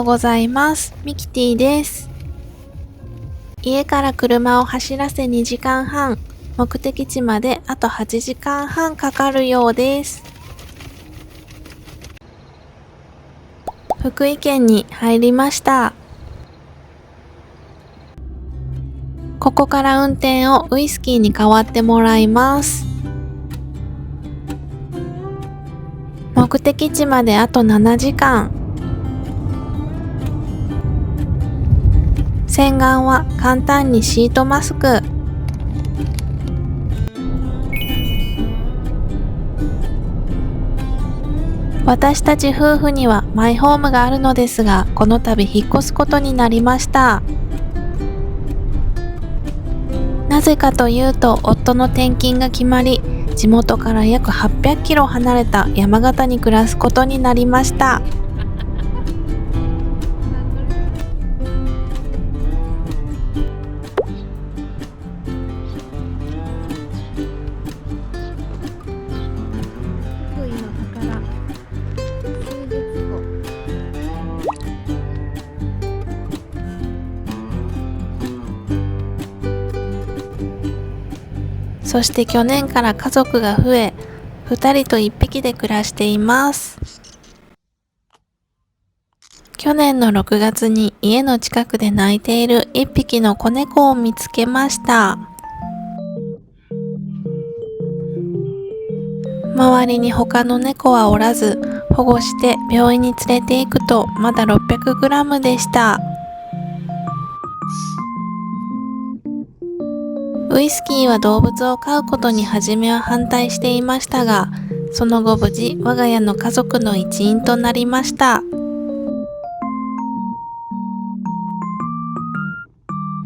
うございます。ミキティです。家から車を走らせ2時間半、目的地まであと8時間半かかるようです。福井県に入りました。ここから運転をウイスキーに代わってもらいます。目的地まであと7時間。洗顔は簡単にシートマスク。私たち夫婦にはマイホームがあるのですが、この度引っ越すことになりました。なぜかというと、夫の転勤が決まり、地元から約800キロ離れた山形に暮らすことになりました。福井の宝、数日後。そして去年から家族が増え、2人と1匹で暮らしています。去年の6月に家の近くで泣いている1匹の子猫を見つけました。周りに他の猫はおらず、保護して病院に連れて行くとまだ 600g でした。ウイスキーは動物を飼うことに初めは反対していましたが、その後無事我が家の家族の一員となりました。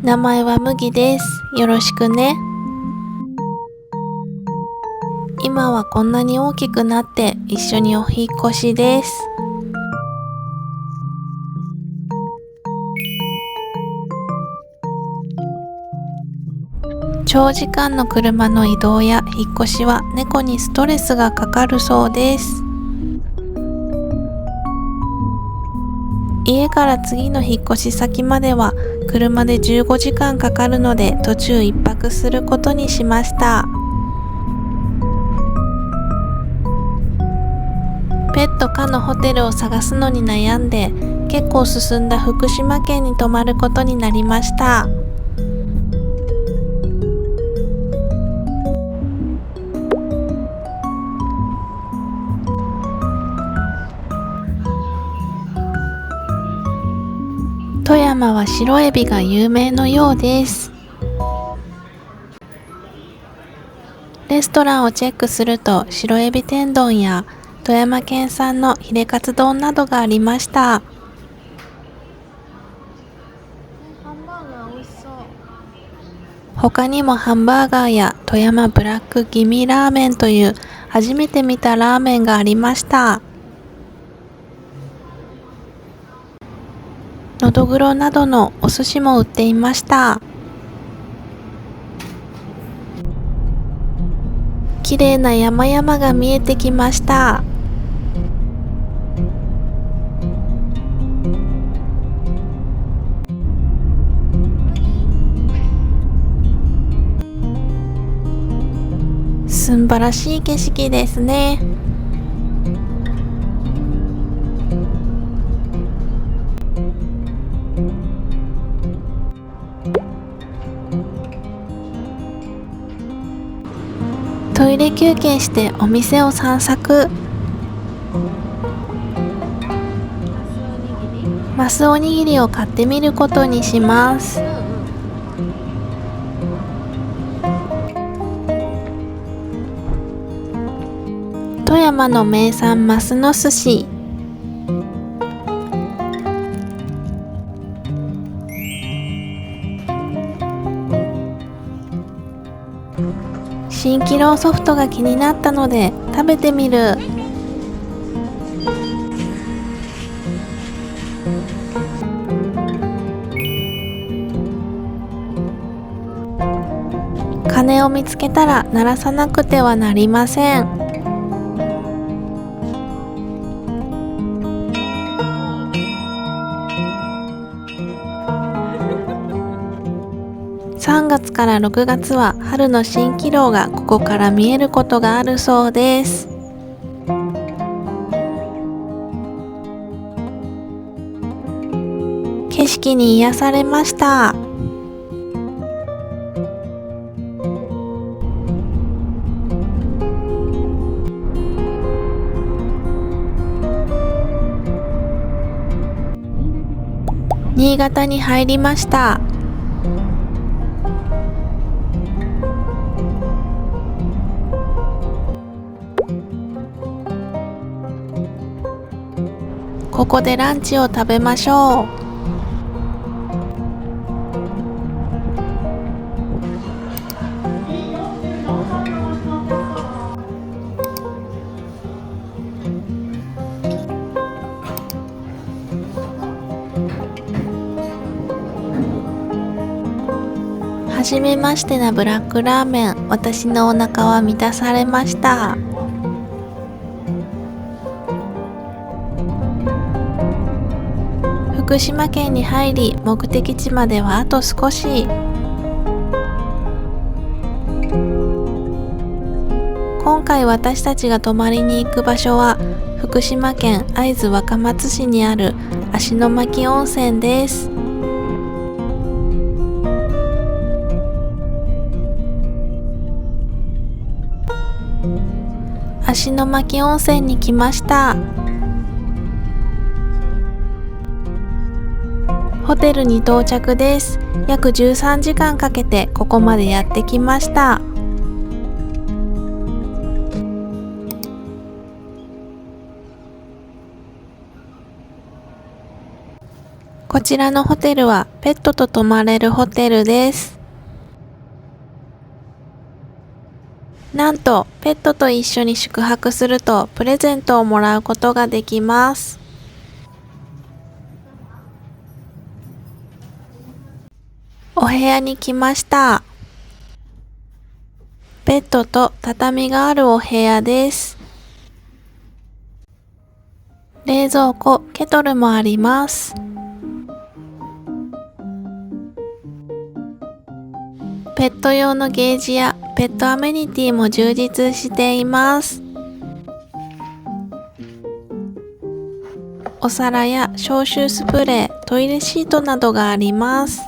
名前は麦です。よろしくね。今はこんなに大きくなって一緒にお引っ越しです。長時間の車の移動や引っ越しは猫にストレスがかかるそうです。家から次の引っ越し先までは車で15時間かかるので、途中1泊することにしました。ペット可のホテルを探すのに悩んで、結構進んだ福島県に泊まることになりました。富山は白エビが有名のようです。レストランをチェックすると、白エビ天丼や富山県産のヒレカツ丼などがありました。他にもハンバーガーや富山ブラックギミラーメンという初めて見たラーメンがありました。のどぐろなどのお寿司も売っていました。綺麗な山々が見えてきました。素晴らしい景色ですね。トイレ休憩してお店を散策。マスおにぎりを買ってみることにします。富山の名産マスの寿司。蜃気楼ソフトが気になったので食べてみる。鐘を見つけたら鳴らさなくてはなりません。月から6月は春の蜃気楼がここから見えることがあるそうです。景色に癒されました。新潟に入りました。ここでランチを食べましょう。はじめましてなブラックラーメン、私のお腹は満たされました。福島県に入り、目的地まではあと少し。今回私たちが泊まりに行く場所は福島県会津若松市にある芦ノ牧温泉です。芦ノ牧温泉に来ました。ホテルに到着です。約13時間かけてここまでやってきました。こちらのホテルはペットと泊まれるホテルです。なんとペットと一緒に宿泊するとプレゼントをもらうことができます。お部屋に来ました。ベッドと畳があるお部屋です。冷蔵庫、ケトルもあります。ペット用のゲージやペットアメニティも充実しています。お皿や消臭スプレー、トイレシートなどがあります。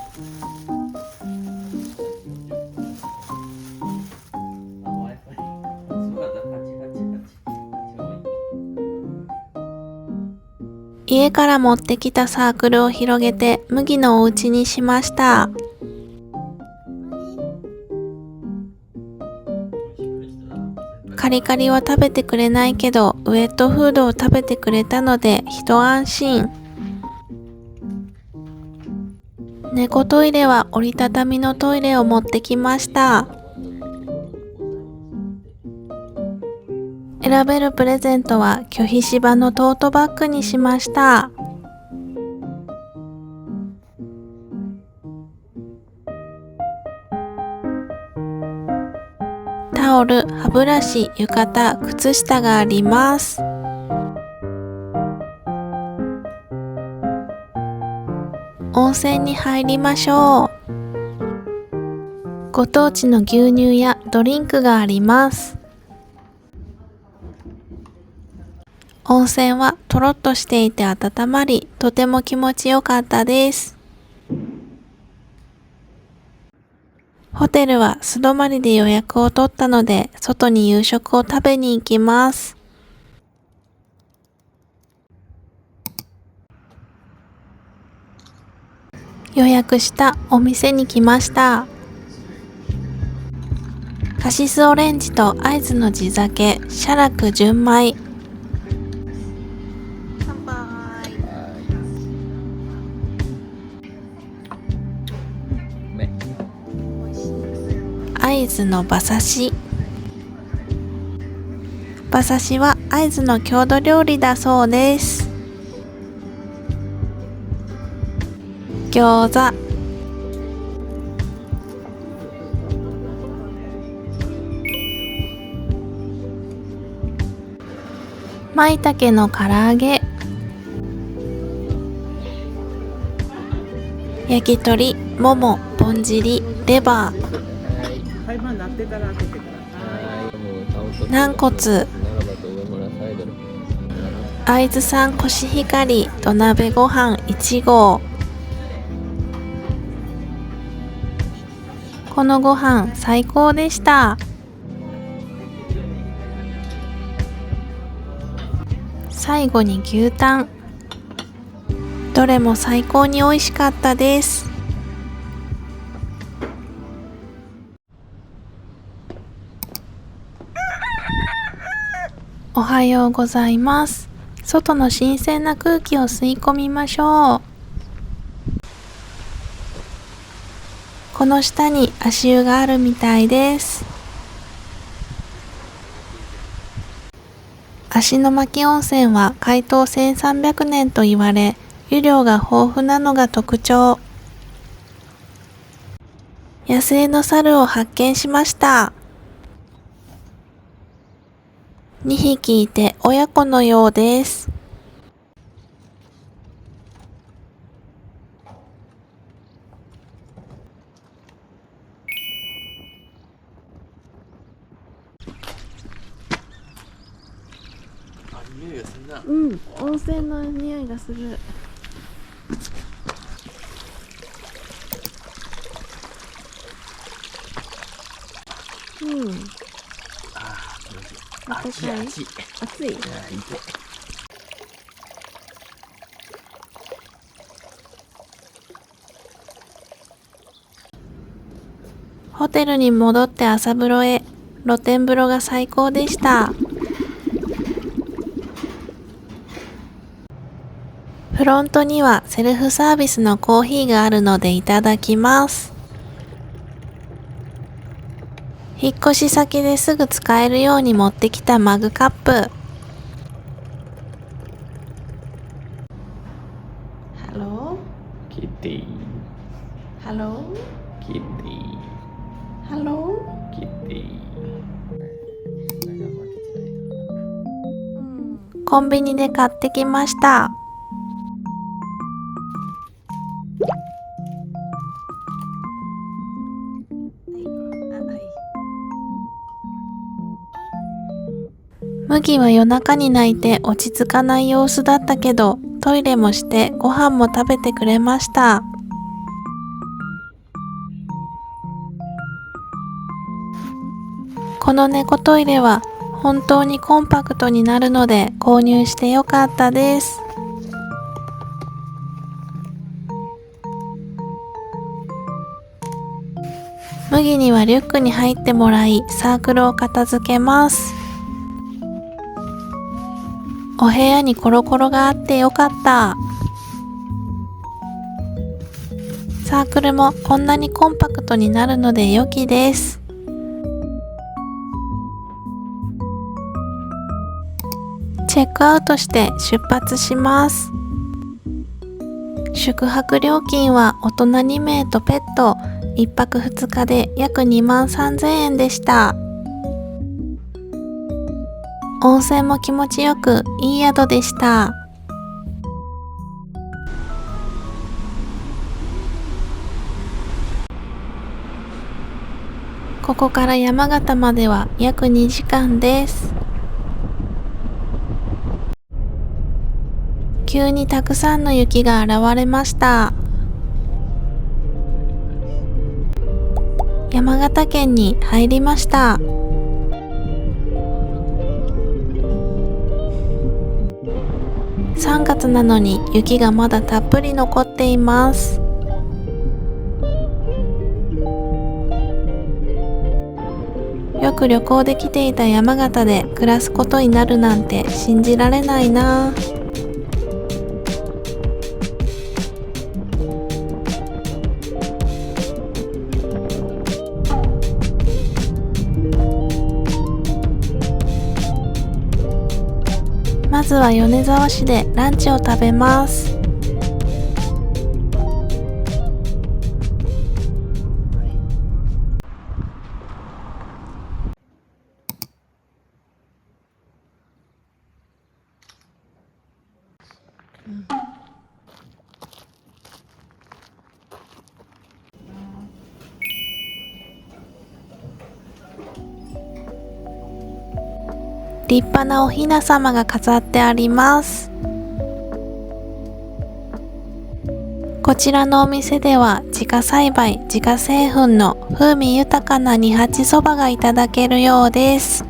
家から持ってきたサークルを広げて麦のお家にしました。カリカリは食べてくれないけどウェットフードを食べてくれたので一安心。猫トイレは折りたたみのトイレを持ってきました。選べるプレゼントは拒否柴のトートバッグにしました。タオル、歯ブラシ、浴衣、靴下があります。温泉に入りましょう。ご当地の牛乳やドリンクがあります。温泉はとろっとしていて温まり、とても気持ちよかったです。ホテルは素泊まりで予約を取ったので、外に夕食を食べに行きます。予約したお店に来ました。カシスオレンジと会津の地酒、写楽純米。会津の馬刺し。馬刺しは会津の郷土料理だそうです。餃子。舞茸の唐揚げ。焼き鳥、もも、ぼんじり、レバー、胎盤なってから開けてください。軟骨、会津産コシヒカリ、土鍋ご飯1合。このご飯最高でした。最後に牛タン。どれも最高に美味しかったです。おはようございます。外の新鮮な空気を吸い込みましょう。この下に足湯があるみたいです。芦ノ牧温泉は開湯1300年と言われ、湯量が豊富なのが特徴。野生の猿を発見しました。2匹いて親子のようです。匂いがするな。温泉の匂いがする。ああ、気持ちいい。熱い？熱い。暑い？いや、いいて。ホテルに戻って朝風呂へ。露天風呂が最高でした。フロントにはセルフサービスのコーヒーがあるのでいただきます。引っ越し先ですぐ使えるように持ってきたマグカップ。ハロキティ。ーハロキティ。ーハロキティ。ー。コンビニで買ってきました。麦は夜中に泣いて落ち着かない様子だったけど、トイレもしてご飯も食べてくれました。この猫トイレは本当にコンパクトになるので購入してよかったです。麦にはリュックに入ってもらいサークルを片付けます。お部屋にコロコロがあってよかった。サークルもこんなにコンパクトになるので良きです。チェックアウトして出発します。宿泊料金は大人2名とペット1泊2日で約23,000円でした。温泉も気持ちよくいい宿でした。ここから山形までは約2時間です。急にたくさんの雪が現れました。山形県に入りました。3月なのに雪がまだたっぷり残っています。よく旅行で来ていた山形で暮らすことになるなんて信じられないな。まずは米沢市でランチを食べます。立派なお雛様が飾ってあります。こちらのお店では自家栽培自家製粉の風味豊かな二八そばがいただけるようです。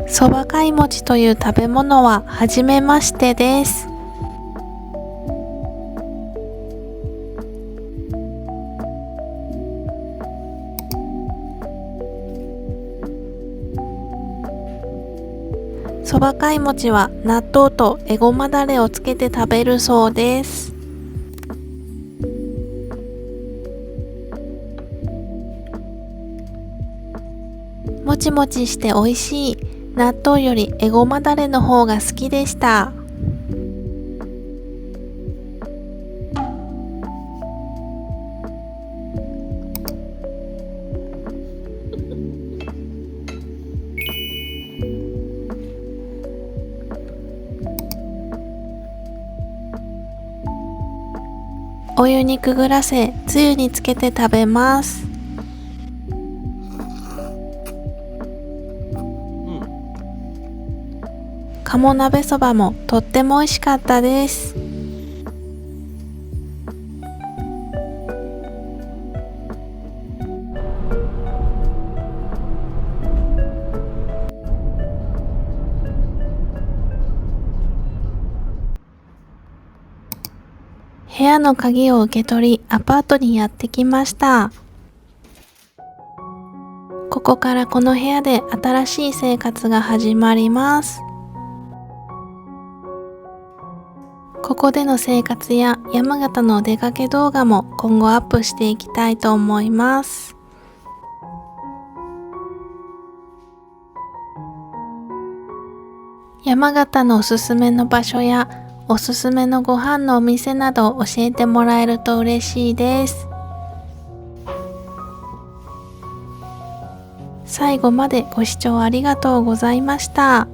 そば貝餅という食べ物は初めましてです。そば貝餅は納豆とえごまだれをつけて食べるそうです。もちもちして美味しい。納豆よりえごまだれの方が好きでした。お湯にくぐらせ、つゆにつけて食べます。鴨鍋そばもとっても美味しかったです。部屋の鍵を受け取り、アパートにやってきました。ここからこの部屋で新しい生活が始まります。ここでの生活や山形のお出かけ動画も今後アップしていきたいと思います。山形のおすすめの場所やおすすめのご飯のお店などを教えてもらえると嬉しいです。最後までご視聴ありがとうございました。